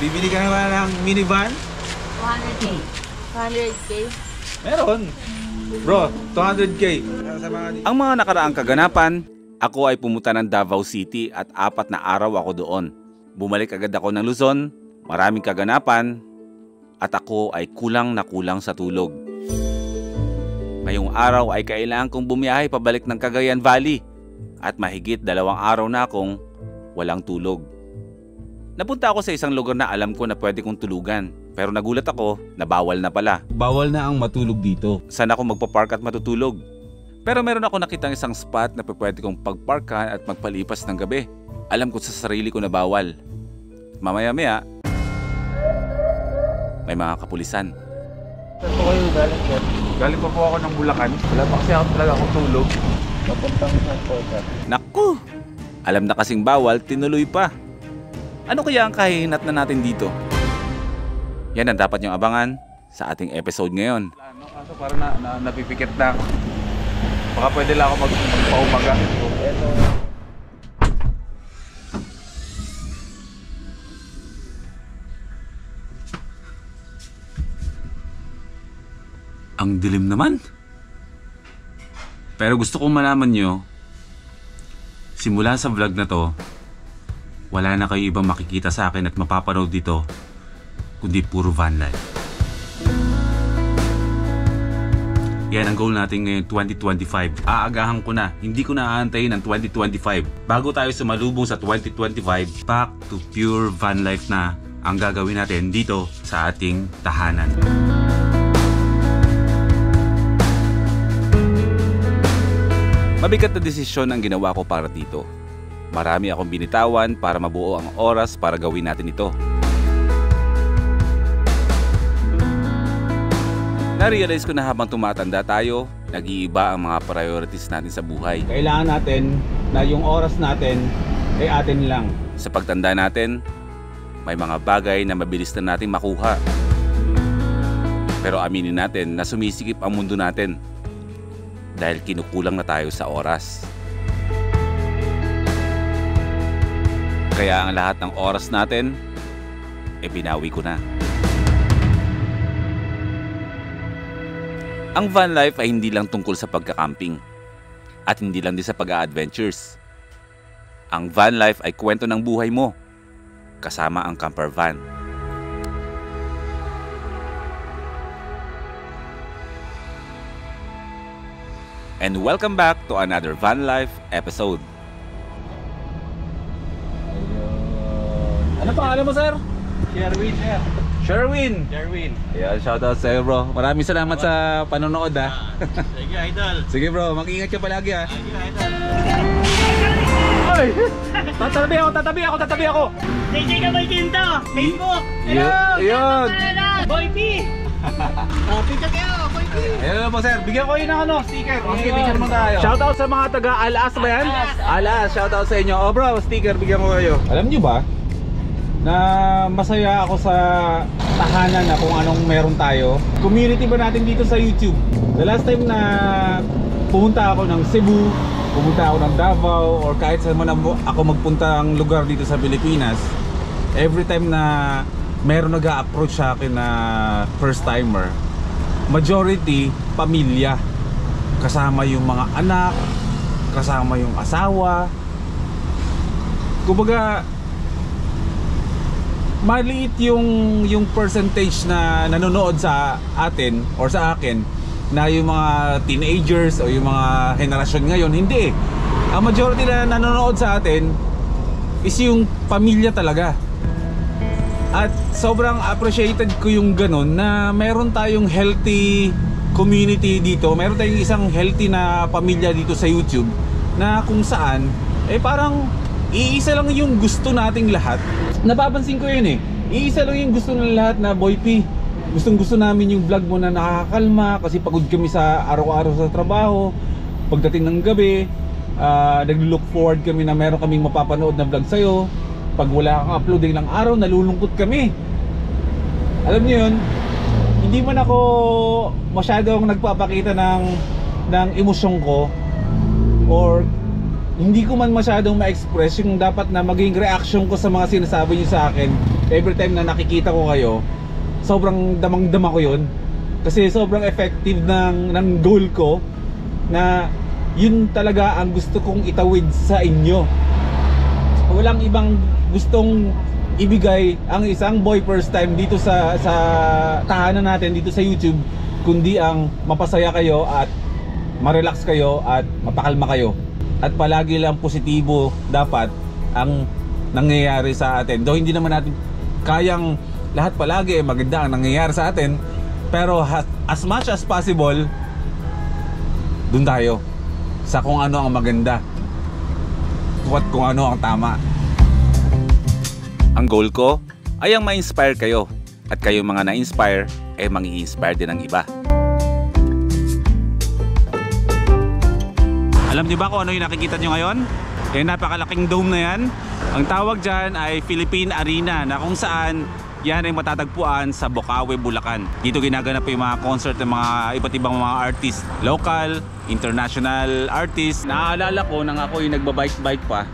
Bibili ka naman ng minivan? 200K. 100K? Meron. Bro, 200K. Ang mga nakaraang kaganapan, ako ay pumunta ng Davao City at 4 na araw ako doon. Bumalik agad ako ng Luzon, maraming kaganapan, at ako ay kulang na kulang sa tulog. Ngayong araw ay kailangan kong bumiyahe pabalik ng Cagayan Valley at mahigit 2 araw na akong walang tulog. Napunta ako sa isang lugar na alam ko na pwede kong tulugan, pero nagulat ako na bawal na pala. Bawal na ang matulog dito. Saan ako magpapark at matutulog? Pero meron ako nakitang isang spot na pwede kong pagparkan at magpalipas ng gabi. Alam ko sa sarili ko na bawal. Mamaya-maya, may mga kapulisan. Saan po kayo galing dyan? Galing pa po ako ng Bulacan. Wala pa kasi ako talaga akong tulog. Papuntang saan po dyan? Naku! Alam na kasing bawal, tinuloy pa. Ano kaya ang kahihinat na natin dito? Yan ang dapat niyong abangan sa ating episode ngayon. Kaso parang napipikit na ako. Baka pwede lang ako magpaumaga. Eto. Ang dilim naman. Pero gusto kong malaman nyo, simula sa vlog na to, wala na kayo ibang makikita sa akin at mapapanood dito, kundi puro van life. Yan ang goal natin ngayon 2025. Aagahan ko na, hindi ko na aantayin ang 2025. Bago tayo sumalubong sa 2025, back to pure van life na ang gagawin natin dito sa ating tahanan. Mabigat na desisyon ang ginawa ko para dito. Marami akong binitawan para mabuo ang oras para gawin natin ito. Na-realize ko na habang tumatanda tayo, nag-iiba ang mga priorities natin sa buhay. Kailangan natin na yung oras natin ay atin lang. Sa pagtanda natin, may mga bagay na mabilis na natin makuha. Pero aminin natin na sumisikip ang mundo natin dahil kinukulang na tayo sa oras. Kaya ang lahat ng oras natin, binawi ko na. Ang van life ay hindi lang tungkol sa pagka-camping at hindi lang din sa pag-a-adventures. Ang van life ay kwento ng buhay mo kasama ang camper van. And welcome back to another van life episode. Ano pangalan mo, sir? Sherwin, sir. Sherwin. Sherwin. Yeah, shoutout sa'yo, bro. Maraming salamat sa panonood, ha. Sige, idol. Sige, bro. Mag-ingat ka palagi, ha. Sige, idol. Ay! Tatabi ako! DJ Kaboy Quinto, Facebook. Yun. Boy P. Picture kayo, Boy P. Ayun po, sir. Bigyan ko yun ng sticker. Sige, picture mo tayo. Shoutout sa mga taga Alas ba yan? Alas. Shoutout sa inyo. Oh, bro, sticker. Bigyan ko kayo. Alam nyo ba na masaya ako sa tahanan na kung anong meron tayo? Community ba natin dito sa YouTube? The last time na pumunta ako ng Cebu, pumunta ako ng Davao, or kahit saan man ako magpunta ang lugar dito sa Pilipinas, every time na meron nag-a-approach sa akin na first timer, majority pamilya, kasama yung mga anak, kasama yung asawa. Kumbaga maliit yung percentage na nanonood sa atin or sa akin na yung mga teenagers o yung mga henerasyon ngayon. Hindi. Ang majority na nanonood sa atin is yung pamilya talaga. At sobrang appreciated ko yung ganun na meron tayong healthy community dito. Meron tayong isang healthy na pamilya dito sa YouTube na kung saan parang iisa lang yung gusto nating lahat. Napapansin ko yun iisa lang yung gusto ng lahat na Boy P. Gustong gusto namin yung vlog mo na nakakakalma kasi pagod kami sa araw-araw sa trabaho. Pagdating ng gabi, nag-look forward kami na meron kaming mapapanood na vlog sa'yo. Pag wala kang upload ng araw, nalulungkot kami. Alam niyo yun, hindi man ako masyadong nagpapakita ng emosyon ko or hindi ko man masyadong ma-express yung dapat na maging reaction ko sa mga sinasabi niyo sa akin every time na nakikita ko kayo. Sobrang damang-dama ko yun kasi sobrang effective ng goal ko na yun talaga ang gusto kong itawid sa inyo. Walang ibang gustong ibigay ang isang boy first time dito sa tahanan natin dito sa YouTube, kundi ang mapasaya kayo at ma-relax kayo at mapakalma kayo. At palagi lang positibo dapat ang nangyayari sa atin. Though hindi naman natin kayang lahat palagi maganda ang nangyayari sa atin, pero as much as possible dun tayo sa kung ano ang maganda at kung ano ang tama. Ang goal ko ay ang ma-inspire kayo at kayo mga na-inspire ay mangi-inspire din ng iba. Alam niyo ba kung ano yung nakikita nyo ngayon? Yung napakalaking dome na yan. Ang tawag dyan ay Philippine Arena, na kung saan yan ay matatagpuan sa Bocaue, Bulacan. Dito ginaganap yung mga concert ng mga iba't ibang mga artist, local, international artist. Naaalala ko nang ako yung nagbabike-bike pa,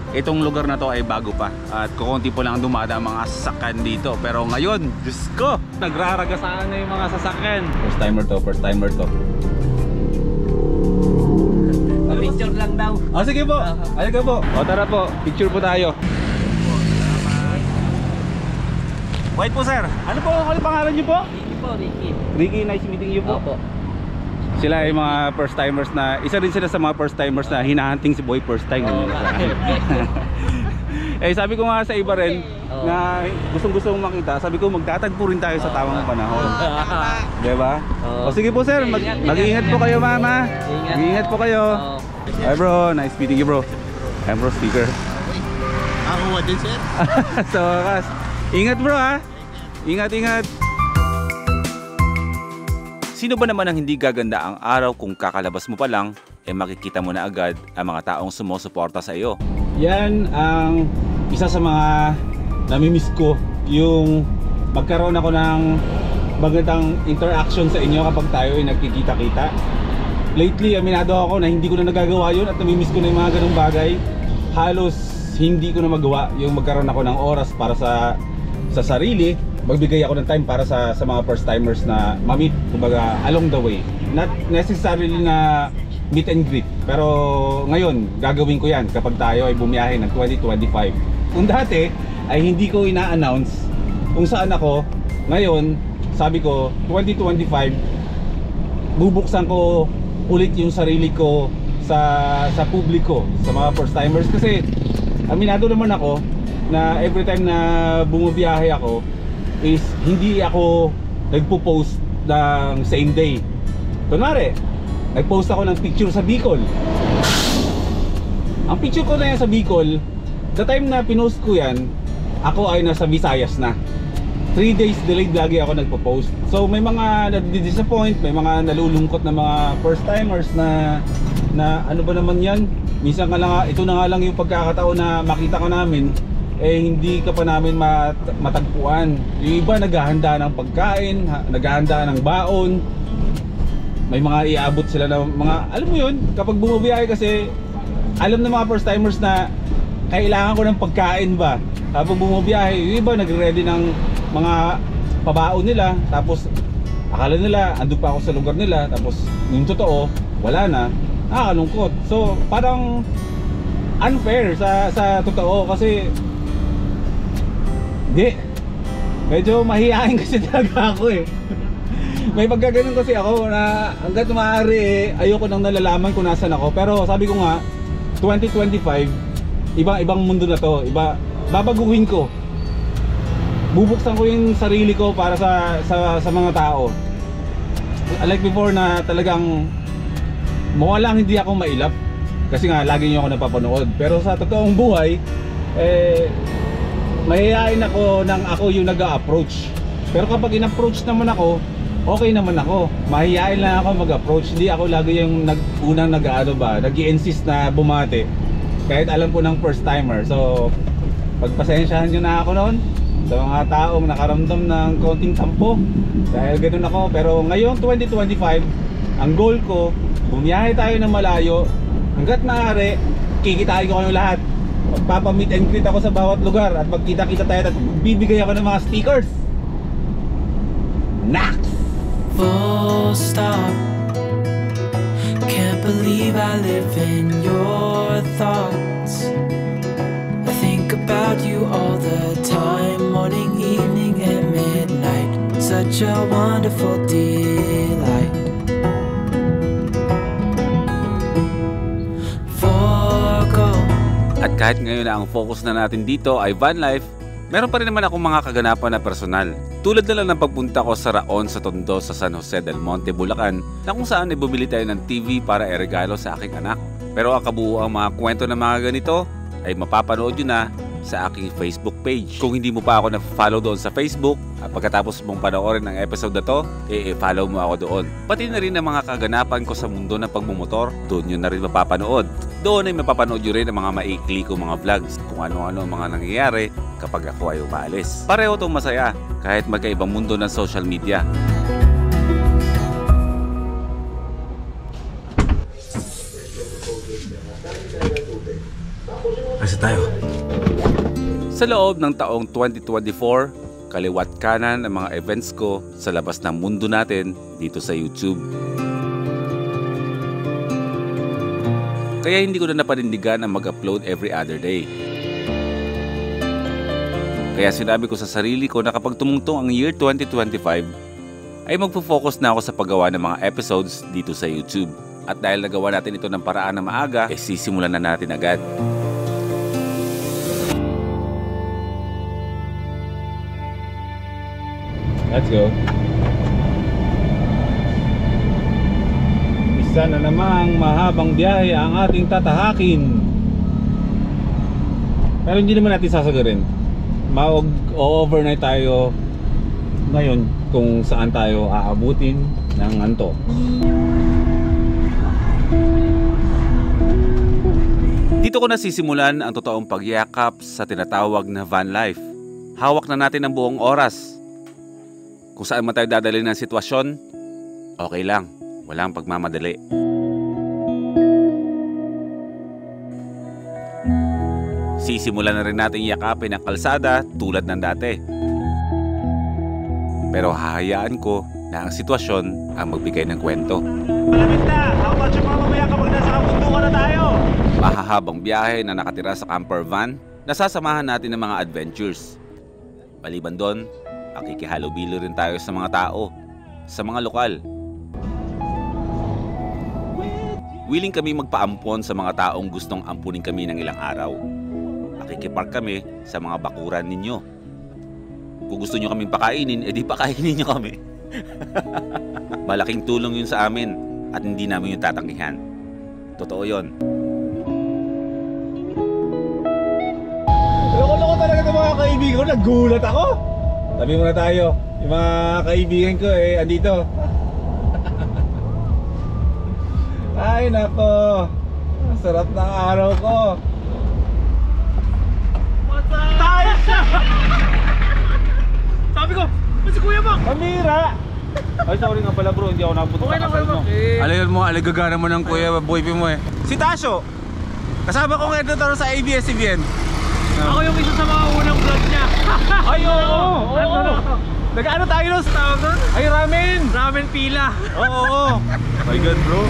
itong lugar na to ay bago pa at kukunti po lang dumadaan mga sasakyan dito. Pero ngayon, Diyos ko, nagraragasaan na yung mga sasakyan. First timer to. Picture lang daw. Oh, sige po. Halika po. O tara po, picture po tayo. Wait po sir. Ano po ang pangalan niyo po? Ricky po, Ricky. Ricky, nice meeting you po. Opo. Sila ay mga first timers na, isa rin sila sa mga first timers na hinahunting si boy first time. Eh sabi ko nga sa iba rin na gustong-gusto mong makita, sabi ko magtatagpo rin tayo sa tamang panahon. Diba? O sige po sir, mag-iingat po kayo mama. Mag-iingat po kayo. Hi bro, nice meeting you bro. I'm bro speaker. Ako din sir. Sa wakas. Ingat bro ha. Ingat. Sino ba naman ang hindi gaganda ang araw kung kakalabas mo pa lang, makikita mo na agad ang mga taong sumusuporta sa iyo. Yan ang isa sa mga namimiss ko, yung magkaroon ako ng magandang interaction sa inyo kapag tayo ay nagkikita-kita. Lately, aminado ako na hindi ko na nagagawa yun at namimiss ko na yung mga ganung bagay. Halos hindi ko na magawa yung magkaroon ako ng oras para sa sarili. Magbigay ako ng time para sa mga first timers na ma-meet, kumbaga along the way. Not necessarily na meet and greet, pero ngayon gagawin ko yan kapag tayo ay bumiyahe ng 2025. Kung dati ay hindi ko ina-announce kung saan ako, ngayon sabi ko 2025 bubuksan ko ulit yung sarili ko sa publiko, sa mga first timers, kasi aminado naman ako na every time na bumabiyahe ako is hindi ako nagpo-post ng same day. Kunwari, nag-post ako ng picture sa Bicol. Ang picture ko na yan sa Bicol, the time na pinost ko yan, ako ay nasa Visayas na. 3 days delayed lagi ako nagpo-post. So may mga nadi-disappoint, may mga nalulungkot na mga first timers na ano ba naman yan? Minsan ka lang, ito na nga lang yung pagkakataon na makita ka namin, hindi ka pa namin matagpuan. Yung iba naghahanda ng pagkain, naghahanda ng baon, may mga iabot sila ng mga, alam mo yun, kapag bumabiyahe kasi alam ng mga first timers na kailangan ko ng pagkain ba. Kapag bumabiyahe, yung iba nagre-ready ng mga pabaon nila, tapos akala nila andun pa ako sa lugar nila, tapos yung totoo wala na. Nakakalungkot. So parang unfair sa totoo, kasi medyo mahihain kasi talaga ako eh. May pagkaganon kasi ako na hanggat maaari ayoko nang nalalaman kung nasan ako. Pero sabi ko nga 2025 ibang mundo na to. Babaguhin ko. Bubuksan ko yung sarili ko para sa mga tao. Like before na talagang mukha lang hindi ako mailap kasi nga lagi niyo ako napapanood. Pero sa totoong buhay mahihain ako nang ako yung nag-a-approach. Pero kapag in-approach naman ako, okay naman ako. Mahihain lang ako mag-approach. Hindi ako lagi yung unang nag-i-insist na bumati kahit alam ko ng first timer. So pagpasensyahan nyo na ako noon sa mga taong nakaramdam ng konting tampo dahil ganun ako. Pero ngayong 2025, ang goal ko, bumiyahe tayo ng malayo hanggat maaari, kikitain ko kayong lahat. Magpapa-meet and greet ako sa bawat lugar at magkita-kita tayo at bibigay ako ng mga stickers. Nax! Full stop. Can't believe I live in your thoughts. I think about you all the time, morning, evening, and midnight. Such a wonderful delight. Forgo. At kahit ngayon na ang focus na natin dito ay van life, meron pa rin naman akong mga kaganapan na personal. Tulad na lang ng pagpunta ko sa Raon sa Tondo sa San Jose del Monte, Bulacan, na kung saan ay bumili tayo ng TV para iregalo sa aking anak. Pero ang kabuuang mga kwento ng mga ganito ay mapapanood nyo na sa aking Facebook page. Kung hindi mo pa ako na-follow doon sa Facebook, at pagkatapos mong panoorin ang episode na to, follow mo ako doon. Pati na rin ang mga kaganapan ko sa mundo ng pagmumotor, doon nyo na rin mapapanood. Doon ay mapapanood nyo rin ang mga maikli kong mga vlogs, kung ano-ano ang mga nangyayari kapag ako ay umaalis. Pareho itong masaya, kahit magkaibang mundo ng social media. Asa tayo? Sa loob ng taong 2024, kaliwat kanan ang mga events ko sa labas ng mundo natin dito sa YouTube. Kaya hindi ko na napanindigan ang mag-upload every other day. Kaya sinabi ko sa sarili ko na kapag tumungtong ang year 2025, ay magpo-focus na ako sa paggawa ng mga episodes dito sa YouTube. At dahil nagawa natin ito ng paraan na maaga, sisimulan na natin agad. Let's go. Isa na namang mahabang biyahe ang ating tatahakin. Pero hindi naman natin sasagarin. Mag-overnight tayo ngayon kung saan tayo aabutin ng antok. Dito ko nasisimulan ang totoong pagyakap sa tinatawag na van life. Hawak na natin ang buong oras. Kung saan man tayo dadalhin ng sitwasyon, okay lang, walang pagmamadali. Sisimulan na rin natin yakapin ang kalsada tulad ng dati. Pero hahayaan ko na ang sitwasyon ang magbigay ng kwento. Malamit na! How much yung mga mamaya kapag nasa kabundukan na tayo? Mahahabang biyahe na nakatira sa camper van, nasasamahan natin ng mga adventures. Maliban doon, makikihalubilo rin tayo sa mga tao, sa mga lokal. Willing kami magpaampon sa mga taong gustong ampunin kami ng ilang araw. Makikipark kami sa mga bakuran ninyo. Kung gusto nyo kaming pakainin, edi pakainin nyo kami. Malaking tulong yun sa amin at hindi namin yung tatanggihan. Totoo yun. Loko-loko talaga ng mga kaibigan ko. Nagulat ako. Sabi muna tayo. Yung mga kaibigan ko andito. Ay nako. Sarap ng araw ko. Tayo siya! Sabi ko, si Kuya Mac! Pamira! Ay sorry nga pala bro, hindi ako napunta Okay sa lang, kasal mo. okay. Alayon mo, alagaga naman ng kuya boyfriend mo eh. Si Tasyo! Kasama ko ngayon dito sa ABS-CBN. Ako yung isa sa mga unang vlog niya. Ay oo! Ano? Nag-ano tayo nun? Tawag doon? Ay ramen! Ramen pila. Oo! My God bro!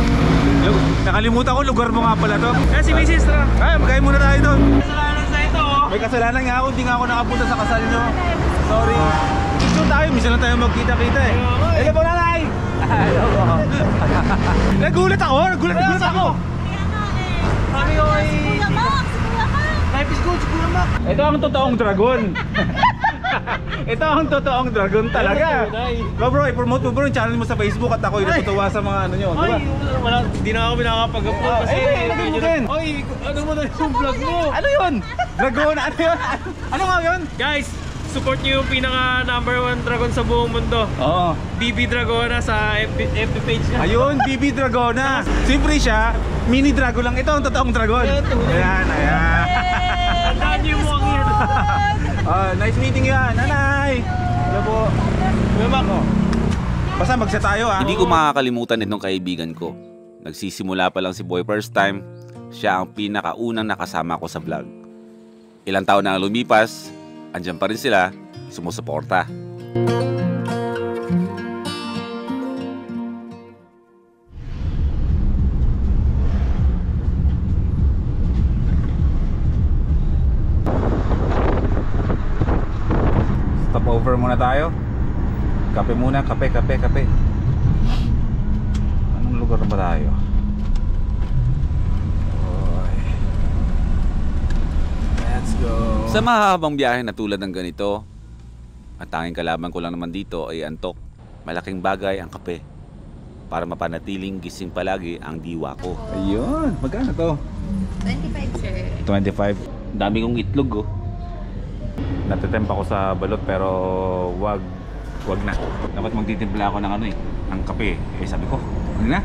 Nakalimutan ko, lugar mo nga pala to. Kaya si Mrs. Ra. Ay, magkain muna tayo doon. Kasalanan sa ito oh. May kasalanan nga ako, hindi nga ako nakapunta sa kasal nyo. Sorry. So tayo, minsan lang tayo magkita-kita eh. Hello po nanay! Hello po. Nagulat ako! Nagulat ako! Sabi ko ay... Life is good, si Kuya Mac. Ito ang totoong dragon. Ito ang totoong dragon talaga. Bro, i-promote mo bro yung channel mo sa Facebook at ako'y natutuwa sa mga ano nyo. Ay, wala, di na kami nakakapag-upload kasi... ilagay mo din. Ay, ano mo na yung vlog mo? Ano yun? Dragon? Ano yun? Ano nga yun? Guys, support niyo yung pinaka #1 dragon sa buong mundo. Oo. BB Dragona sa FB page niya. Ayun, BB Dragona. Siyempre siya, mini dragon lang. Ito ang totoong dragon. Ayan, ayan. Tandaan niyo mo ang yun. Nice meeting you, nanay. Hello po. Kuya Mac. Basta magsa tayo ah. Hindi ko makakalimutan itong kaibigan ko. Nagsisimula pa lang si Boy first time, Siya ang pinakaunang nakasama ko sa vlog. Ilang taon na ang lumipas, andyan pa rin sila, sumusuporta. Stop over muna tayo. Kape muna, kape. Anong lugar ba tayo? Oy. Let's go. Sa mahahabang biyahe na tulad ng ganito, ang tanging kalaban ko lang naman dito ay antok. Malaking bagay ang kape para mapanatiling gising palagi ang diwa ko. Ayun, magkano to? 25, sir. 25. Dami kong itlog oh. Natitempa ko sa balot pero wag na. Dapat magtitimpla ako ng ng kape. Sabi ko, wag na.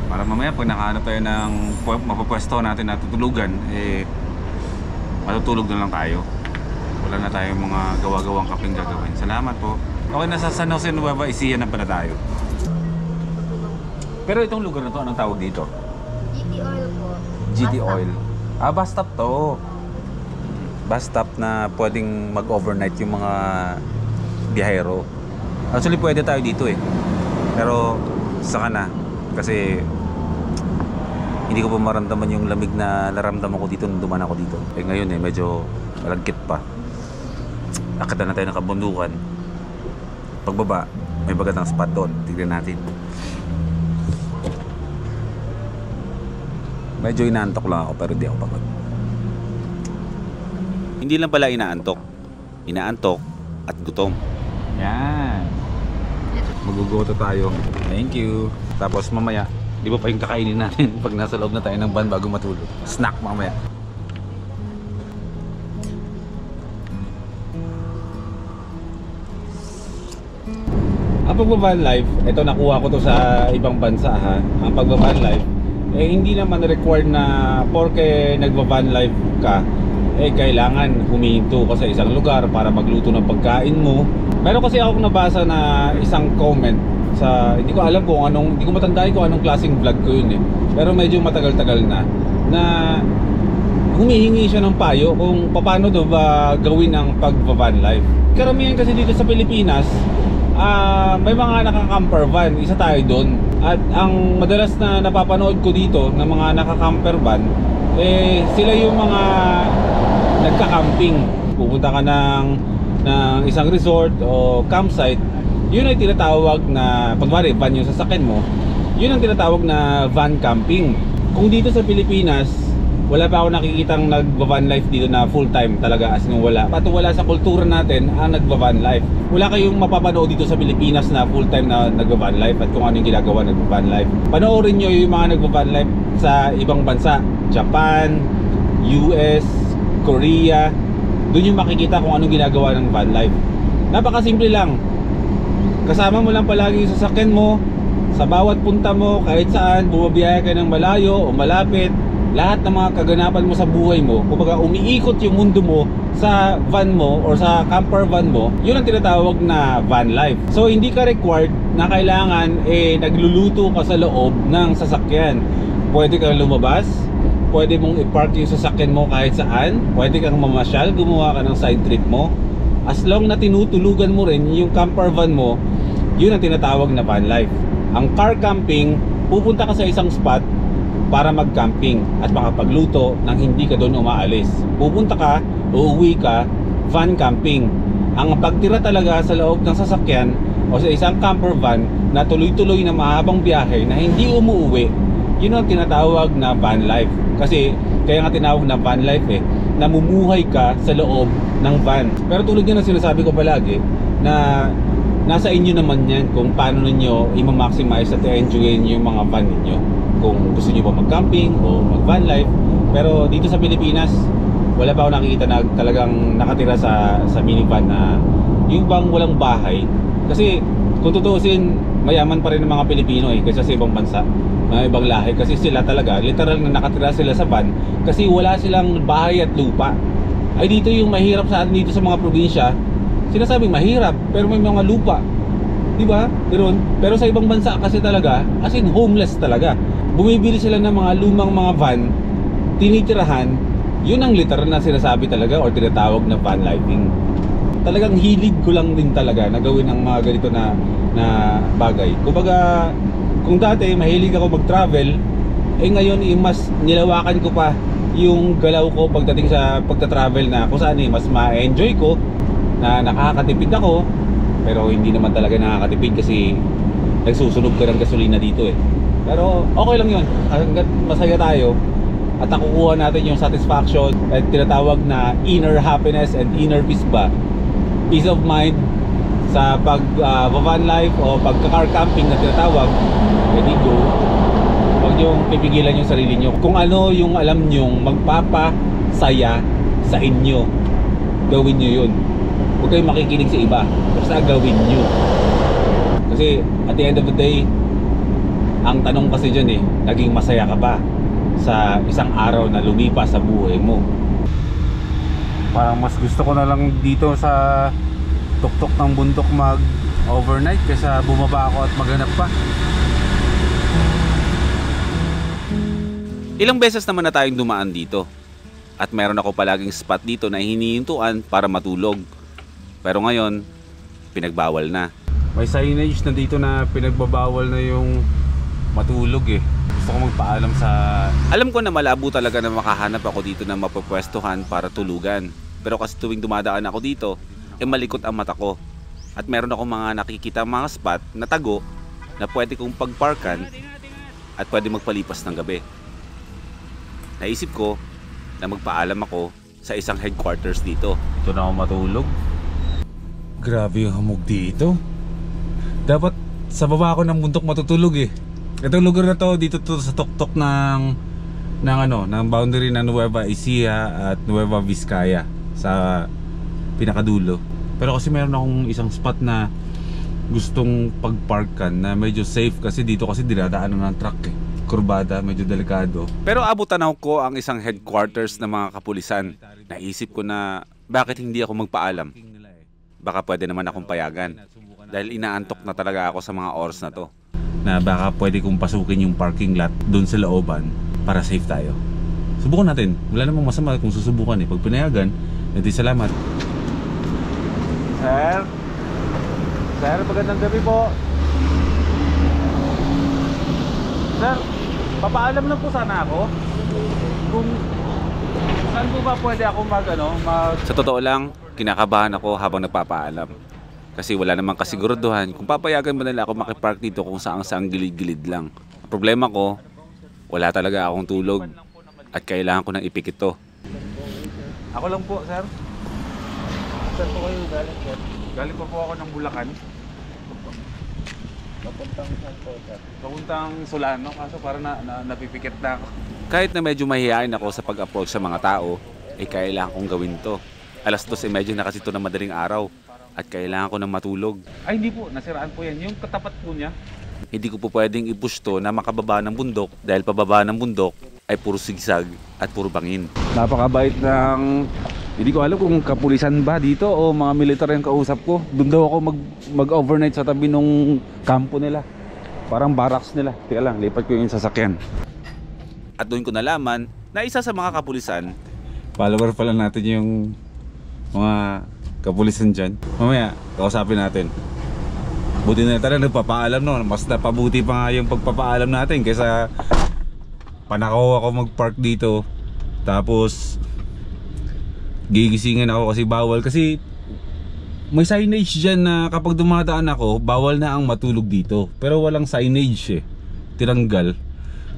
Para mamaya pag nakahanap tayo ng mapapwesto natin na tutulugan, matutulog na lang tayo. Wala na tayong mga gawa-gawang kapeng gagawin. Salamat po. Okay, nasa San Jose Nueva Ecija na pala tayo. Pero itong lugar na to, anong tawag dito? GT Oil po. GT Basta. Oil. Bus stop to. Bus stop na pwedeng mag-overnight yung mga biyahero. Actually, pwede tayo dito Pero, saka na. Kasi, hindi ko pa maramdaman yung lamig na naramdaman ko dito nung duman ako dito. Ngayon medyo malagkit pa. Akita na tayo ng kabundukan. Pagbaba, may bagatang spot doon. Tignan natin. Medyo inaantok lang ako pero di ako pagod. Hindi lang pala inaantok at gutom. Yan. Magugoto tayo. Thank you. Tapos mamaya, di ba pa yung kakainin natin pag nasa loob na tayo ng van bago matulog? Snack mamaya. Ang pagbaban life, ito nakuha ko to sa ibang bansa ha. Ang pagbaban life, hindi naman required na porke nagbaban life ka, kailangan humihinto ka sa isang lugar para magluto ng pagkain mo. Meron kasi akong nabasa na isang comment sa, hindi ko alam kung anong, hindi ko matandaan kung anong klaseng vlog ko yun pero medyo matagal-tagal na humihingi siya ng payo kung paano daw ba gawin ang pagbaban life. Karamihan kasi dito sa Pilipinas, may mga naka-camper van, isa tayo doon. At ang madalas na napapanood ko dito ng mga naka-camper van, sila yung mga nagka-camping. Pupunta ka ng isang resort o campsite, yun ay tinatawag na, pagmari van yung sasakyan mo, yun ang tinatawag na van camping. Kung dito sa Pilipinas, wala pa ako nakikitang nagva-van life dito na full time talaga, as in wala. Wala sa kultura natin ang nagva-van life. Wala kayong mapapanood dito sa Pilipinas na full time na nagva-van life at kung ano yung ginagawa nagva-van life. Panoorin nyo yung mga nagva-van life sa ibang bansa, Japan, US, Korea. Doon yung makikita kung anong ginagawa ng van life. Napakasimple lang. Kasama mo lang palagi yung sasakyan mo sa bawat punta mo, kahit saan, bumabiyahe ka ng malayo o malapit. Lahat ng mga kaganapan mo sa buhay mo, kumbaga umiikot yung mundo mo sa van mo or sa camper van mo, yun ang tinatawag na van life. So hindi ka required na kailangan nagluluto ka sa loob ng sasakyan. Pwede kang lumabas, pwede mong i-park yung sasakyan mo kahit saan, pwede kang mamasyal, gumawa ka ng side trip mo. As long na tinutulugan mo rin yung camper van mo, yun ang tinatawag na van life. Ang car camping, pupunta ka sa isang spot para mag-camping at makapagluto nang hindi ka doon umaalis. Pupunta ka, uuwi ka, van camping. Ang pagtira talaga sa loob ng sasakyan o sa isang camper van na tuloy-tuloy na mahabang biyahe na hindi umuuwi, yun ang tinatawag na van life. Kasi kaya nga tinawag na van life namumuhay ka sa loob ng van. Pero tulad yan ang sinasabi ko palagi na nasa inyo naman yan kung paano ninyo i-maximize at i-enjoyin yung mga van ninyo. Kung gusto nyo ba mag-camping o mag-van life. Pero dito sa Pilipinas, wala pa ako nakikita na talagang nakatira sa minivan na yung bang walang bahay. Kasi kung tutuusin, mayaman pa rin ng mga Pilipino kaysa sa ibang bansa, mga ibang lahi. Kasi sila talaga, literal na nakatira sila sa van kasi wala silang bahay at lupa. Ay dito yung mahirap sa atin dito sa mga probinsya, sinasabing mahirap pero may mga lupa, di ba? Pero sa ibang bansa kasi talaga, as in homeless talaga. Bumibili sila ng mga lumang mga van tinitirahan, yun ang literal na sinasabi talaga or tinatawag na van lifing. Talagang hilig ko lang din talaga na gawin ang mga ganito na bagay. Kumbaga, kung dati mahilig ako mag-travel, ngayon mas nilawakan ko pa yung galaw ko pagdating sa pagta-travel na kung saan mas ma-enjoy ko, na nakakatipid ako, pero hindi naman talaga nakakatipid kasi nagsusunog ka ng gasolina dito eh. Pero okay lang yun, hanggat masaya tayo at nakukuha natin yung satisfaction at tinatawag na inner happiness and inner peace ba, peace of mind sa van life o pagka-car camping na tinatawag, edi go. Huwag niyong pipigilan yung sarili niyo. Kung ano yung alam nyong magpapasaya sa inyo, gawin niyo yun. Huwag kayong makikinig sa iba, basta gawin niyo. Kasi at the end of the day, ang tanong kasi dyan naging masaya ka ba sa isang araw na lumipas sa buhay mo? Parang mas gusto ko na lang dito sa tuktok ng bundok mag overnight kaysa bumaba ako at maghanap pa. Ilang beses naman na tayong dumaan dito. At meron ako palaging spot dito na hinihintuan para matulog. Pero ngayon, pinagbawal na. May signage na dito na pinagbabawal na yung matulog eh. Gusto ko magpaalam sa... Alam ko na malabo talaga na makahanap ako dito na mapapwestuhan para tulugan. Pero kasi tuwing dumadaan ako dito, malikot ang mata ko. At meron ako mga nakikita mga spot na tago na pwede kong pagparkan at pwede magpalipas ng gabi. Naisip ko na magpaalam ako sa isang headquarters dito. Ito na ako matulog. Grabe yung hamog dito. Dapat sa baba ako ng bundok matutulog eh. Itong lugar na to, dito to sa tuktok ng boundary ng Nueva Ecija at Nueva Vizcaya sa pinakadulo. Pero kasi meron akong isang spot na gustong pagparkan na medyo safe kasi dito kasi dinadaanan ng truck eh. Kurbada, medyo delikado. Pero abutanaw ko ang isang headquarters ng mga kapulisan. Naisip ko na bakit hindi ako magpaalam. Baka pwede naman akong payagan. Dahil inaantok na talaga ako sa mga oras na to. Na baka pwede kong pasukin yung parking lot doon sa looban para safe tayo. Subukan natin. Wala namang masama kung susubukan eh. Pag pinayagan, edi salamat. Sir? Sir, magandang gabi po. Sir, papaalam lang po sana ako. Kung saan po ba pwede ako Sa totoo lang, kinakabahan ako habang nagpapaalam. Kasi wala namang kasiguraduhan kung papayagan ba nila ako makipark dito kung saang gilid-gilid lang. Ang problema ko, wala talaga akong tulog at kailangan ko nang ipikit to. Ako lang po, sir. Saan po kayo galing, sir? Galing pa po ako ng Bulacan. Papuntang saan po, sir? Papuntang Solano, kaso parang napipikit na ako. Kahit na medyo mahihain ako sa pag-approach sa mga tao, kailangan kong gawin to. Alas 2:30 na kasi ito na madaling araw at kailangan ko nang matulog. Ay hindi po, nasiraan po yan. Yung katapat po niya. Hindi ko po pwedeng i-push to na makababa ng bundok dahil pababa ng bundok ay puro sigsag at puro bangin. Napakabait ng... Hindi ko alam kung kapulisan ba dito o mga militar yung kausap ko. Doon daw ako mag-overnight sa tabi nung kampo nila. Parang barracks nila. Teka lang, lipat ko yung sasakyan. At doon ko nalaman na isa sa mga kapulisan. Follower pala natin yung mga kapulisan dyan. Mamaya, kausapin natin. Buti na talaga nagpapaalam no. Mas napabuti pa nga yung pagpapaalam natin kaysa panakaw ako mag-park dito. Tapos gigisingin ako kasi bawal. Kasi may signage dyan na kapag dumadaan ako, bawal na ang matulog dito. Pero walang signage eh. Tinanggal.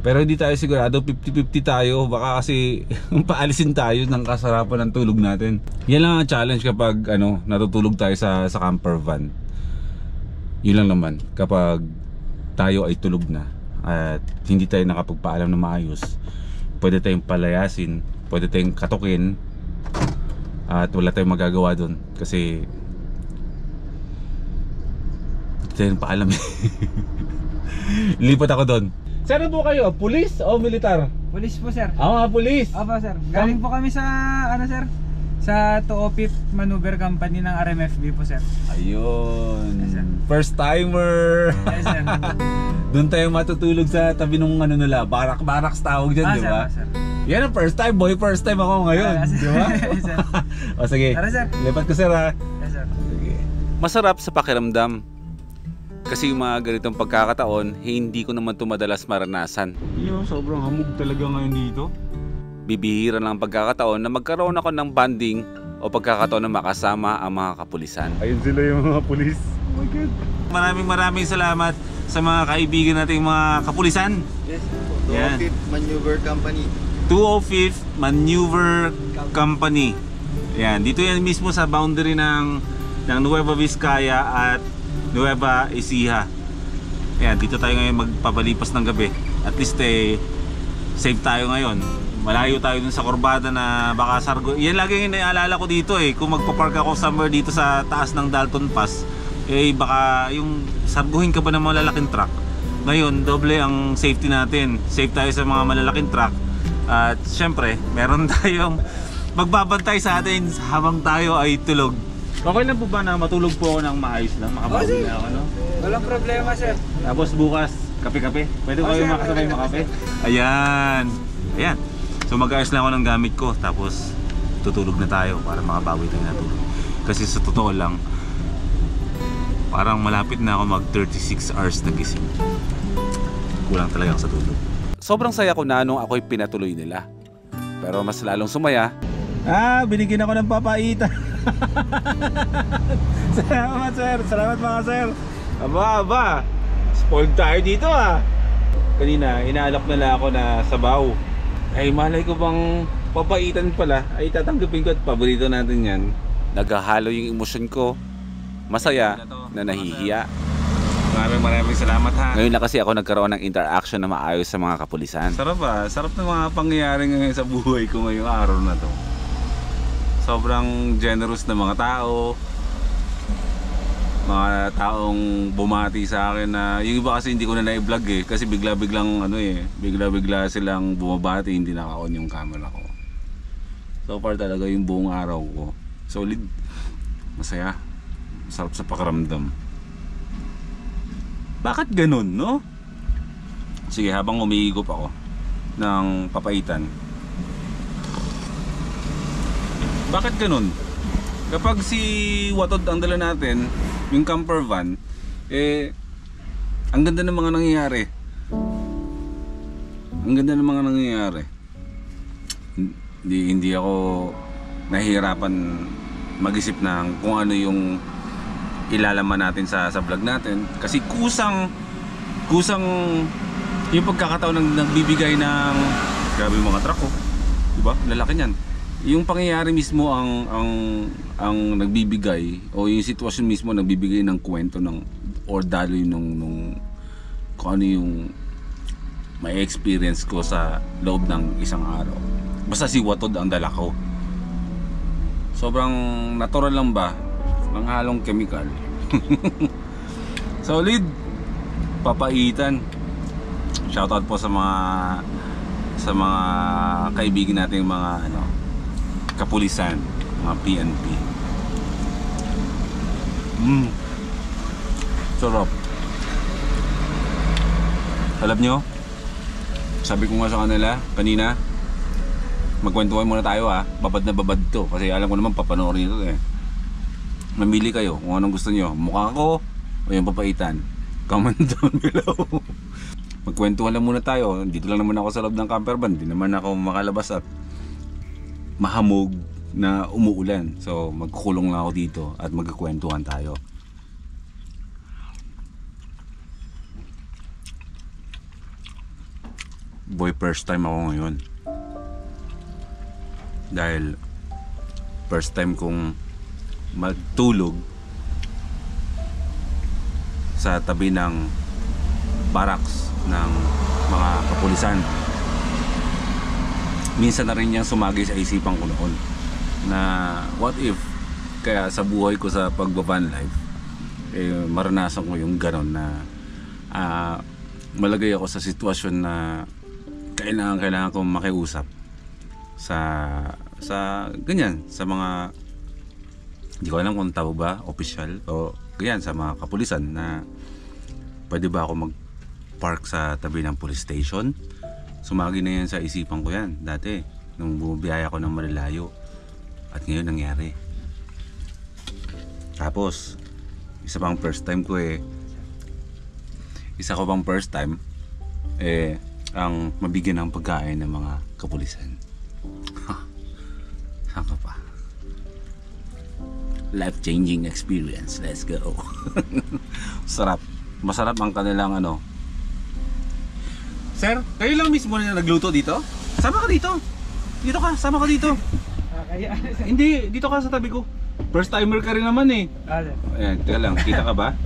Pero hindi tayo sigurado, 50-50 tayo. Baka kasi paalisin tayo ng kasarapan ng tulog natin. Yan lang ang challenge kapag natutulog tayo sa camper van. Yun lang naman, kapag tayo ay tulog na at hindi tayo nakapagpaalam na maayos, pwede tayong palayasin, pwede tayong katukin, at wala tayong magagawa doon kasi hindi tayong paalam. Lipat ako doon. Saan po kayo? Pulis o militar? Police po, sir. Pulis. Opo, sir. Galing po kami sa, sir? Sa 205 Maneuver Company ng RMFB po, sir. Ayun. Yes, sir. First timer. Yes, sir. Doon tayo matutulog sa tabi nung nila, barracks tawag dyan, di ba? Sir. Yan ang first time, boy. First time ako ngayon. Di ba? Sir. O sige. Tara, sir. Lipat ko, sir, ha. Yes, sir. Sige. Masarap sa pakiramdam. Kasi yung mga ganitong pagkakataon, hindi ko naman ito madalas maranasan. Yo, sobrang hamog talaga ngayon dito. Bibihira lang ang pagkakataon na magkaroon ako ng banding o pagkakataon na makasama ang mga kapulisan. Ayun sila yung mga pulis. Oh my God. Maraming salamat sa mga kaibigan nating mga kapulisan. Yes, Yan. 205th Maneuver Company. 205th Maneuver Company. Yan, dito yan mismo sa boundary ng Nueva Vizcaya at Nueva Ecija. Yan, dito tayo ngayon magpapalipas ng gabi. At least safe tayo ngayon. Malayo tayo dun sa kurbada na baka sargo. Yan lagi yung naalala ko dito kung magpapark ako somewhere dito sa taas ng Dalton Pass, baka yung sarguhin ka ba ng malalaking truck. Ngayon, doble ang safety natin. Safe tayo sa mga malalaking truck. At syempre, meron tayong magbabantay sa atin habang tayo ay tulog. Okay lang po ba na matulog po ako ng maayos lang? Makabawi na ako, no? Walang problema, sir. Tapos bukas, kape-kape. Pwede ko kayo makasabay makape? Ayan. Ayan. So mag-ayos lang ako ng gamit ko. Tapos tutulog na tayo para makabawi tayo na tulog. Kasi sa totoo lang, parang malapit na ako mag 36 hours na gising. Kulang talaga sa tulog. Sobrang saya ko na nung ako'y pinatuloy nila. Pero mas lalong sumaya, Binigyan ako ng papaitan. Salamat, sir. Salamat, mga sir. Aba. Spoiled tayo dito, Kanina, inaalok nila ako na sabaw. Ay, malay ko bang papaitan pala. Ay, tatanggapin ko at paborito natin yan. naghahalo yung emosyon ko. Masaya na nahihiya. Maraming salamat, ha. Ngayon na kasi ako nagkaroon ng interaction na maayos sa mga kapulisan. Sarap, sarap ng mga pangyayari ngayon sa buhay ko ngayong araw na to. Sobrang generous na mga tao. Mga taong bumati sa akin na yung iba kasi hindi ko na na-vlog kasi bigla-biglang bigla-bigla silang bumabati, hindi naka-on yung camera ko. So far talaga yung buong araw ko solid, masaya, sarap sa pakiramdam. Bakit ganun, no? Sige, habang umiigop ako ng papaitan, bakit ganun? Kapag si Watod ang dala natin, yung camper van, ang ganda ng mga nangyayari. Ang ganda ng mga nangyayari. Hindi ako nahihirapan mag-isip ng kung ano yung ilalaman natin sa vlog natin. Kasi kusang yung pagkakataon ng nagbibigay ng grabe yung mga truck, diba? Lalaki niyan. Yung pangyayari mismo ang nagbibigay, o yung sitwasyon mismo nagbibigay ng kwento ng or daloy nung kung ano yung may experience ko sa loob ng isang araw. Basta si Watod ang dala ko. Sobrang natural lang ba? Ang halong chemical. Solid. Papaitan. Shoutout po sa mga kaibigan natin, mga kapulisan, mga PNP. Sarap. Alam nyo, sabi ko nga sa kanila kanina, magkwentuhan muna tayo, babad na babad to, kasi alam ko naman papanoorin ito Mamili kayo kung anong gusto nyo, mukha ko o yung papaitan. Comment down below. Magkwentuhan lang muna tayo. Dito lang naman ako sa loob ng camper van, hindi naman ako makalabas at mahamog na umuulan. So magkukulong lang ako dito at magkukwentuhan tayo. Boy, first time ako ngayon. Dahil first time kong magtulog sa tabi ng barracks ng mga kapulisan. Minsan na rin niyang sumagi sa isipan ko noon na what if kaya sa buhay ko sa pagbaban life maranasan ko yung ganon na malagay ako sa sitwasyon na kailangan ko makiusap sa ganyan, sa mga hindi ko alam kung tawag ba, official o ganyan, sa mga kapulisan na pwede ba ako mag-park sa tabi ng police station Sumagi na yan sa isipan ko yan dati nung bumibiyaya ko ng malalayo. At ngayon nangyari. Tapos isa pang first time ko ang mabigyan ng pagkain ng mga kapulisan. Saan ka pa? Life-changing experience. Let's go. Sarap. Masarap ang kanilang ano. Sir, kayo lang mismo na nagluto dito? Sama ka dito. Dito ka, sama ka dito. Kaya, Hindi, dito ka sa tabi ko. First timer ka rin naman eh. sir. Ayan, teka lang, kita ka ba?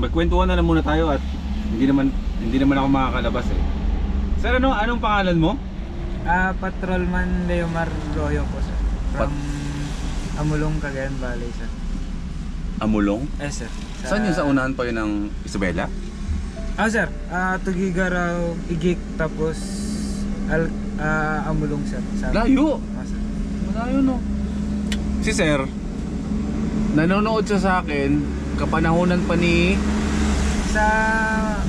Magkwentuhan na lang muna tayo at hindi naman ako makakalabas eh. Sir, anong pangalan mo? Patrolman Leomar Royo po, sir. From Amulong, Cagayan Valley, sir. Amulong? Sir. Saan yun, sa unahan pa yun ng Isabela? Sir. Tugigaraw, Igik, tapos Amulong, sir. Layo! Sir. Malayo no. Si Sir, nanonood siya sa akin kapanahonan pa ni Sa,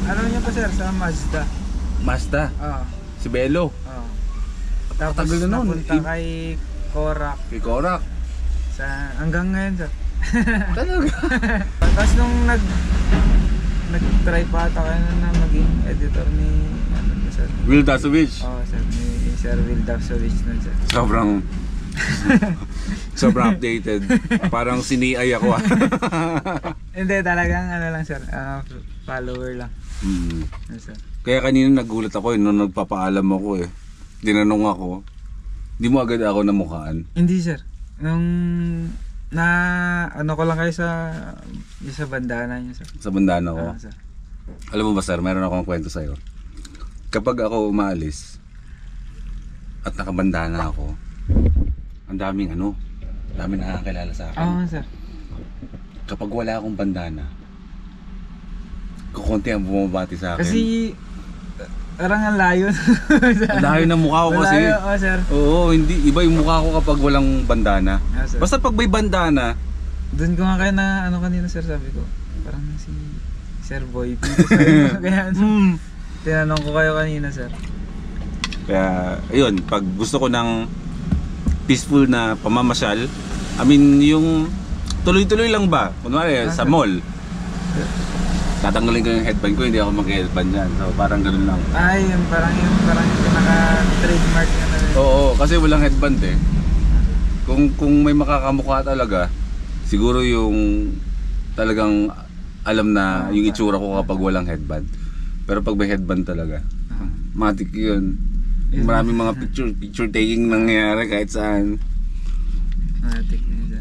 ano niya po, sir? Sa Mazda. Mazda, Oo. si Belo, Tapos Tagal na nun. napunta kay Korak. kay Korak. Hanggang ngayon, sir. Talaga? Tapos nung nag-try pa ata kayo na maging editor ni sir. Will Dasovich. Sir, ni Sir Will Davsovich nun, sir. Sobrang updated. Parang siniay ako ah. Hindi, talagang ano lang, sir. Follower lang. Yes, sir. Kaya kanina nagulat ako nung nagpapaalam ako eh. Tinanong ako, di mo agad ako namukhaan? Hindi, sir. Nung ano ko lang kayo sa bandana niyo, sir. Sa bandana ko. Sir. Alam mo ba sir, meron akong kwento sa'yo. Kapag ako umaalis at nakabandana ako, ang daming nakakilala sa akin. Sir. Kapag wala akong bandana, kukunti ang bumabati sa akin. Kasi parang ang layo. Ang layo ng mukha ko kasi. Malayo, sir. Oo, hindi iba yung mukha ko kapag walang bandana. Sir. Basta pag may bandana, Doon ko nga kayo na ano kanina, sir, sabi ko. Parang si Sir Boy P. Sabi ko, kaya tinanong ko kayo kanina, sir. kaya ayun, pag gusto ko ng peaceful na pamamasyal, I mean yung tuloy-tuloy lang ba? Kunwari sa mall, tatanggalin ko yung headband ko, hindi ako mag-headband dyan. So parang ganun lang. Yung parang yung pinaka-trademark na rin. Oo, kasi walang headband eh. Kung may makakamukha talaga, siguro yung talagang alam na yung itsura ko kapag walang headband. Pero pag may headband talaga, matik yun. Maraming mga picture taking nangyayari kahit saan. Matik na yun, sir.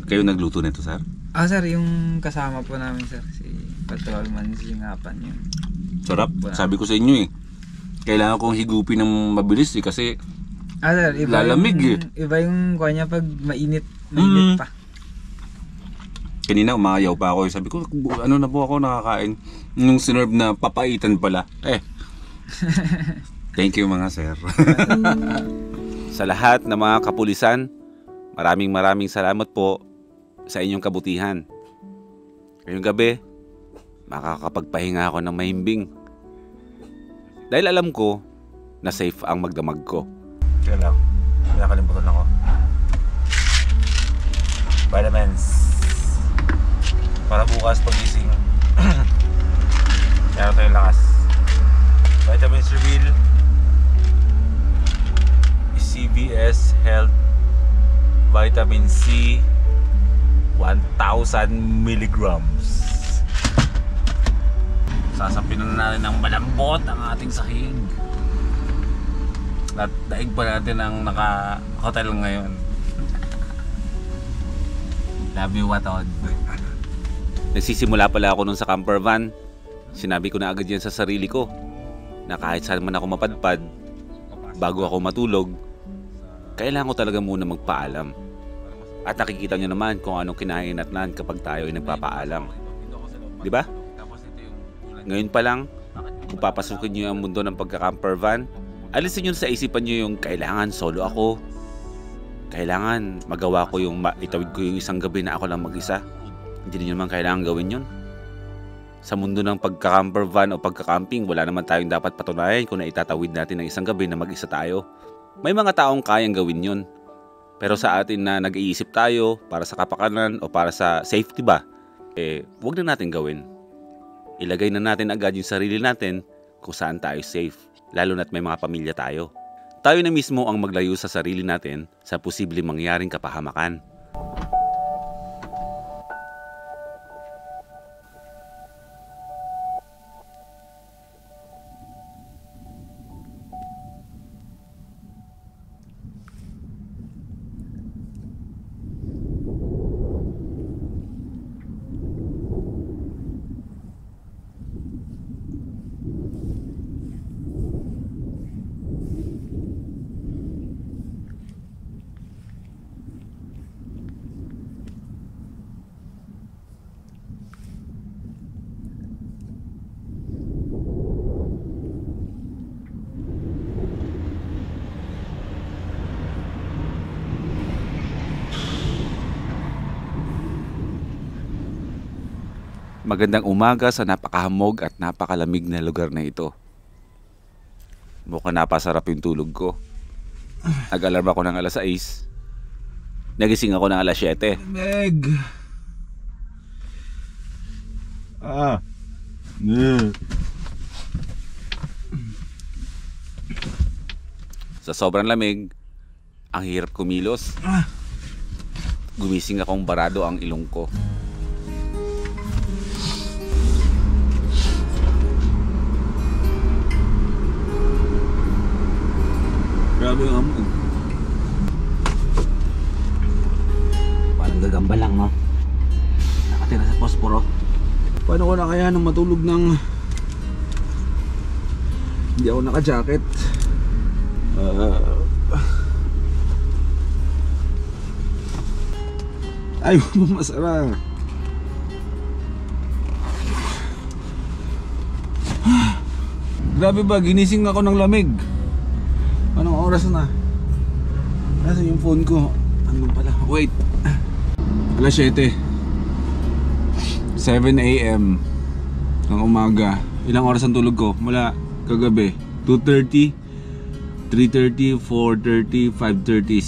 Kayo nagluto nito, sir? Sir, yung kasama po namin, sir, si Patrolman Singapan yun. Sarap. Sabi ko sa inyo eh. Kailangan kong higupin ng mabilis eh kasi Sir, iba lalamig Iba yung kanya pag mainit pa. kanina umayaw pa ako. Sabi ko, ano na po ako nakakain. Yung sinerve na papaitan pala. Thank you mga sir. Sa lahat ng mga kapulisan, maraming salamat po sa inyong kabutihan. Ngayong gabi, makakapagpahinga ako ng mahimbing. Dahil alam ko na safe ang magdamag ko. Teka lang, nakalimutan ako. Vitamins. Para bukas pagising. Meron tayong lakas. Vitamins Reveal. CVS Health Vitamin C 1,000 milligrams. Sasapin na natin ng malambot ang ating sahig. At daig pa natin ang naka-hotel ngayon. Love you, Watod. Nagsisimula pala ako nun sa camper van. Sinabi ko na agad yan sa sarili ko na kahit saan man ako mapadpad, bago ako matulog, kailangan ko talaga muna magpaalam. At nakikita nyo naman kung anong kinahinatnan kapag tayo ay nagpapaalam. Di ba? Ngayon pa lang, kung papasukin nyo ang mundo ng pagka-camper van, alisin nyo sa isipan nyo yung kailangan solo ako. Kailangan magawa ko itawid ko yung isang gabi na ako lang mag-isa. Hindi nyo naman kailangan gawin yun. Sa mundo ng pagka-camper van o pagka-camping, wala naman tayong dapat patunayan kung naitatawid natin ng isang gabi na mag-isa tayo. May mga taong kayang gawin yun. Pero sa atin na nag-iisip tayo para sa kapakanan o para sa safety ba, wag na natin gawin. Ilagay na natin agad yung sarili natin kung saan tayo safe, lalo na't may mga pamilya tayo. Tayo na mismo ang maglayo sa sarili natin sa posibleng mangyaring kapahamakan. Magandang umaga sa napakahamog at napakalamig na lugar na ito. Mukhang napasarap yung tulog ko. Nag-alarm ako ng alas 6. Nagising ako ng alas 7. Meg! Sa sobrang lamig, ang hirap kumilos. Gumising akong barado ang ilong ko. Grabe yung amog. Parang gagamba lang, no? Nakatira sa posporo. Paano ko na kaya nang matulog ng hindi ako naka-jacket? Ay, masarap. Grabe ba, ginising ako ng lamig. Anong oras na? Nasaan yung phone ko? Ano pala? Wait. Alas 7. 7 AM ng umaga. Ilang oras ang tulog ko? Mula kagabi. 2:30, 3:30, 4:30, 5:30,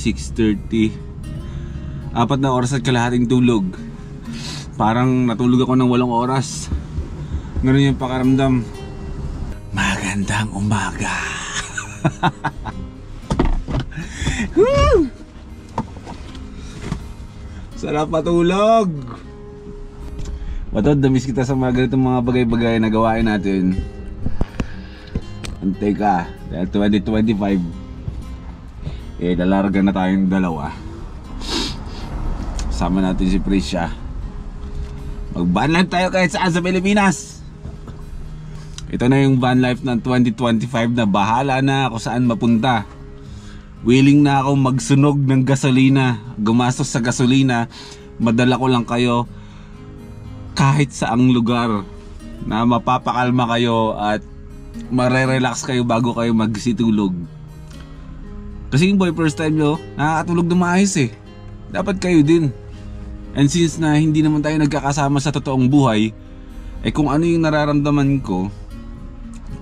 6:30. 4 na oras at kalahating tulog. Parang natulog ako ng 8 oras. Ganun yung pakaramdam. Magandang umaga. Sarap matulog. Matod, damis kita sa mga ganitong mga bagay-bagay na gawain natin. Antay ka, dahil 2025 lalarga na tayong dalawa. Sama natin si Priscia. Mag-van life tayo kahit saan sa Pilipinas. Ito na yung van life ng 2025 na bahala na ako saan mapunta. Willing na ako magsunog ng gasolina, gumastos sa gasolina, madala ko lang kayo kahit saang lugar na mapapakalma kayo at marerelax kayo bago kayo magsitulog. Kasi yung boy, first time nyo, nakakatulog na maayos eh. Dapat kayo din. And since na hindi naman tayo nagkakasama sa totoong buhay, kung ano yung nararamdaman ko,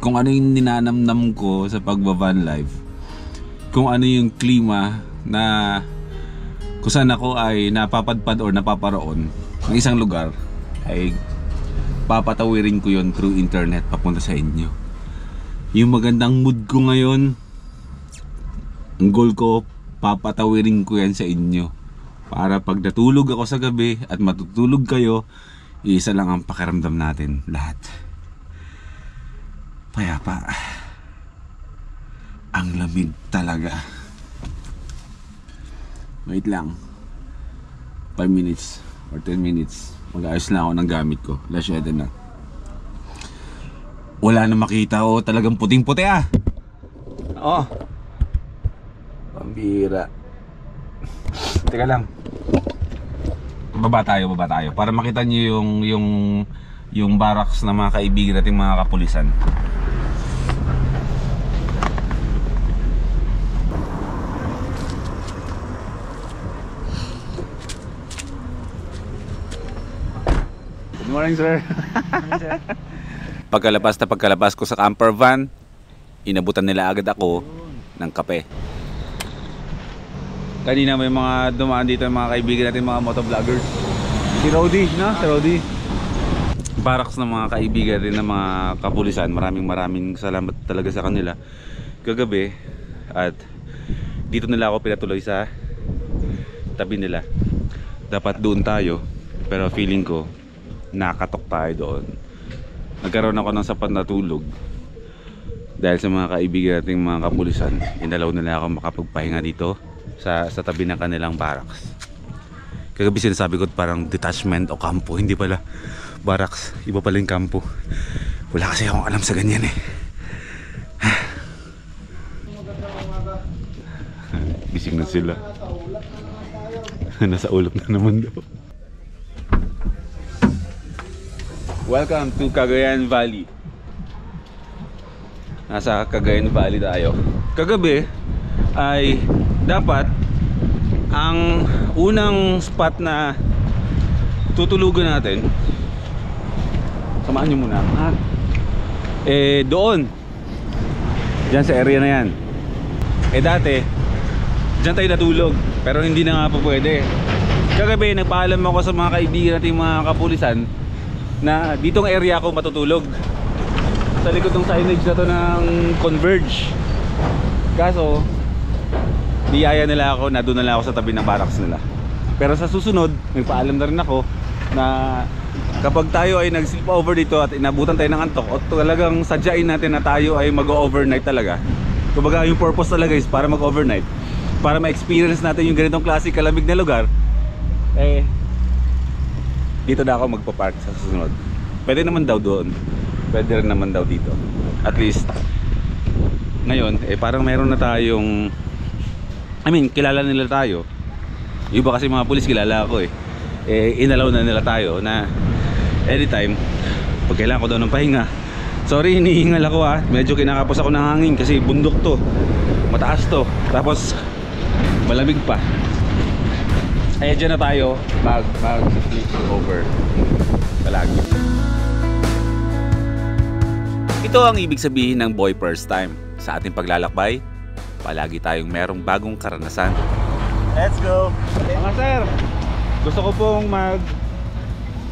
kung ano yung ninanamnam ko sa pagbavan life, kung ano yung klima na kung saan ako ay napapadpad or napaparoon ng isang lugar, ay papatawirin ko yon through internet papunta sa inyo. Yung magandang mood ko ngayon, ang goal ko, papatawirin ko yan sa inyo. Para pag natulog ako sa gabi at matutulog kayo, isa lang ang pakiramdam natin lahat. Payapa. Ang lamig talaga. Wait lang. 5 minutes or 10 minutes. Mag-ayos lang ako ng gamit ko. Alas 7 na. Wala na makita o talagang puting-puti ah. Oh. Pambira. Teka lang. Baba tayo. Para makita niyo yung barracks na mga kaibigan nating mga kapulisan. Good morning, sir. Pagkalabas ko sa camper van, inabutan nila agad ako ng kape. Kanina may mga dumaan dito, mga kaibigan natin, mga motovloggers. Si Rody, no? Si Rody. Barracks ng mga kaibigan rin ng mga kapulisan. Maraming salamat talaga sa kanila kagabi. At dito nila ako pinatuloy sa tabi nila. Dapat doon tayo, pero feeling ko nakatok tayo doon. Nagkaroon ako ng sapat na tulog dahil sa mga kaibigan nating mga kapulisan. Inalaw nila ako makapagpahinga dito sa tabi ng kanilang barracks. Kagabi sinasabi ko parang detachment o kampo. Hindi pala barracks, iba pala yung kampo. Wala kasi akong alam sa ganyan eh. Gising na sila. Nasa ulap na naman daw. Welcome to Cagayan Valley. Nasa Cagayan Valley tayo. Kagabi ay dapat ang unang spot na tutulugan natin, samahan nyo muna doon dyan sa area na yan. Dati dyan tayo natulog, pero hindi na nga po pwede. Kagabi nagpaalam ako sa mga kaibigan natin, mga kapulisan, na ditong area ako matutulog sa likod ng signage na to ng Converge. Kaso niyaya nila ako na doon na lang ako sa tabi ng barracks nila. Pero sa susunod, nagpaalam na rin ako na kapag tayo ay nag-sleep over dito at inabutan tayo ng antok, o talagang sadyain natin na tayo ay mag-overnight talaga. Kumbaga yung purpose talaga is para mag-overnight, para ma-experience natin yung ganitong klase kalamig na lugar. Dito na ako magpa-park sa susunod. Pwede naman daw doon, pwede rin naman daw dito. At least ngayon parang meron na tayong, kilala nila tayo. Yung iba kasi mga pulis kilala ako inalaw na nila tayo na anytime pag kailangan ko daw ng pahinga. Sorry, hinihingal ako medyo kinakapos ako ng hangin kasi bundok to, mataas to, tapos malamig pa. Dyan na tayo mag-sleep over palagi. Ito ang ibig sabihin ng boy first time. Sa ating paglalakbay, palagi tayong merong bagong karanasan. Let's go! Mga sir, gusto ko pong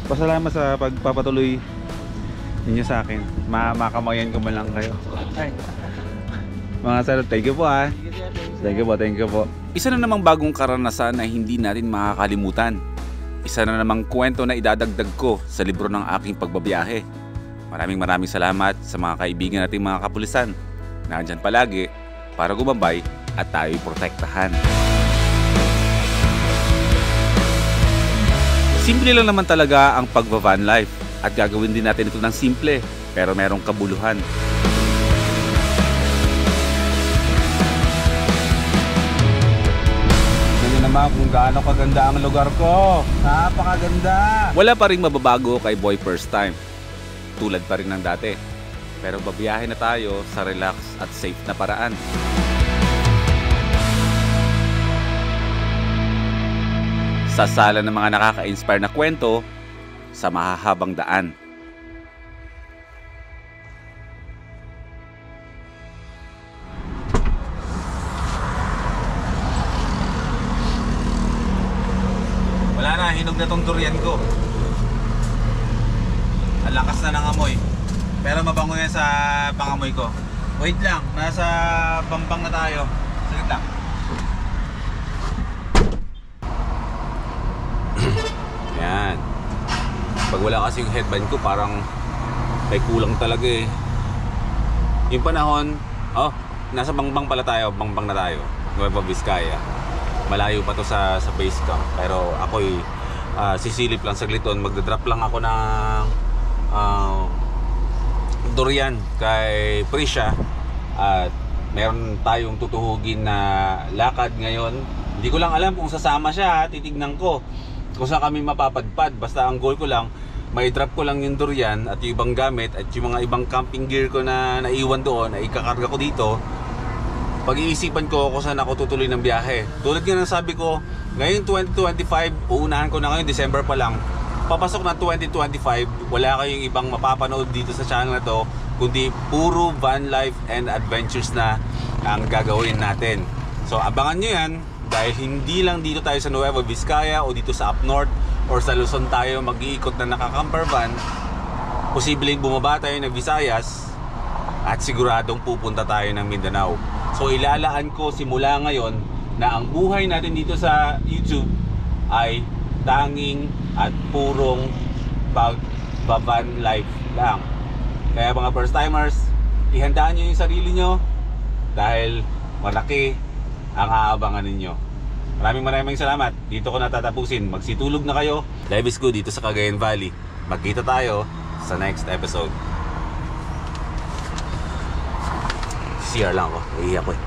pasalamat sa pagpapatuloy ninyo sa akin. Makamayan ko man lang kayo. Mga sir, thank you po Thank you po. Isa na namang bagong karanasan na hindi natin makakalimutan. Isa na namang kwento na idadagdag ko sa libro ng aking pagbabiyahe. Maraming salamat sa mga kaibigan nating mga kapulisan na andyan palagi para gumabay at tayo'y protektahan. Simple lang naman talaga ang pagva-van life at gagawin din natin ito ng simple pero merong kabuluhan. Tingnan naman kung gaano kaganda ang lugar ko. Napakaganda. Wala pa ring mababago kay Boy First Time. Tulad pa rin ng dati. Pero babiyahe na tayo sa relax at safe na paraan. Sa sala ng mga nakaka-inspire na kwento sa mahahabang daan. Wala na, hinog na tong durian ko. Ang lakas na ng amoy. Pero mabango yan sa pangamoy ko. Wait lang, nasa Bambang na tayo. Saglit lang. Yan. Pag wala kasi yung headband ko, parang may kulang talaga Yung panahon, nasa Bangbang pala tayo, Bangbang na tayo. Nueva Vizcaya. Malayo pa to sa base camp. Pero ako'y sisilip lang saglit doon. Magdadrop lang ako ng durian kay Prisha. At meron tayong tutuhugin na lakad ngayon. Hindi ko lang alam kung sasama siya, titignan ko kung saan kami mapapadpad. Basta ang goal ko lang, may drop ko lang yung durian at yung ibang gamit at yung mga ibang camping gear ko na naiwan doon, ay ikakarga ko dito. Pag-iisipan ko kung saan ako tutuloy ng biyahe. Tulad nga ng sabi ko, ngayon 2025, uunahan ko na ngayon, December pa lang. papasok na 2025, wala kayong ibang mapapanood dito sa channel na to, kundi puro van life and adventures na ang gagawin natin. So abangan nyo yan, dahil hindi lang dito tayo sa Nueva Vizcaya o dito sa up north or sa Luzon tayo mag-iikot na naka-camper van. Posibleng bumaba tayo ng Visayas at siguradong pupunta tayo ng Mindanao. So ilalaan ko simula ngayon na ang buhay natin dito sa YouTube ay tanging at purong pag-van life lang. Kaya mga first timers, ihandaan nyo yung sarili nyo dahil malaki ang aabangan ninyo. Maraming salamat. Dito ko natatapusin. Magsitulog na kayo. Live is good dito sa Cagayan Valley. Magkita tayo sa next episode. CR lang ako. Iiyak ko eh.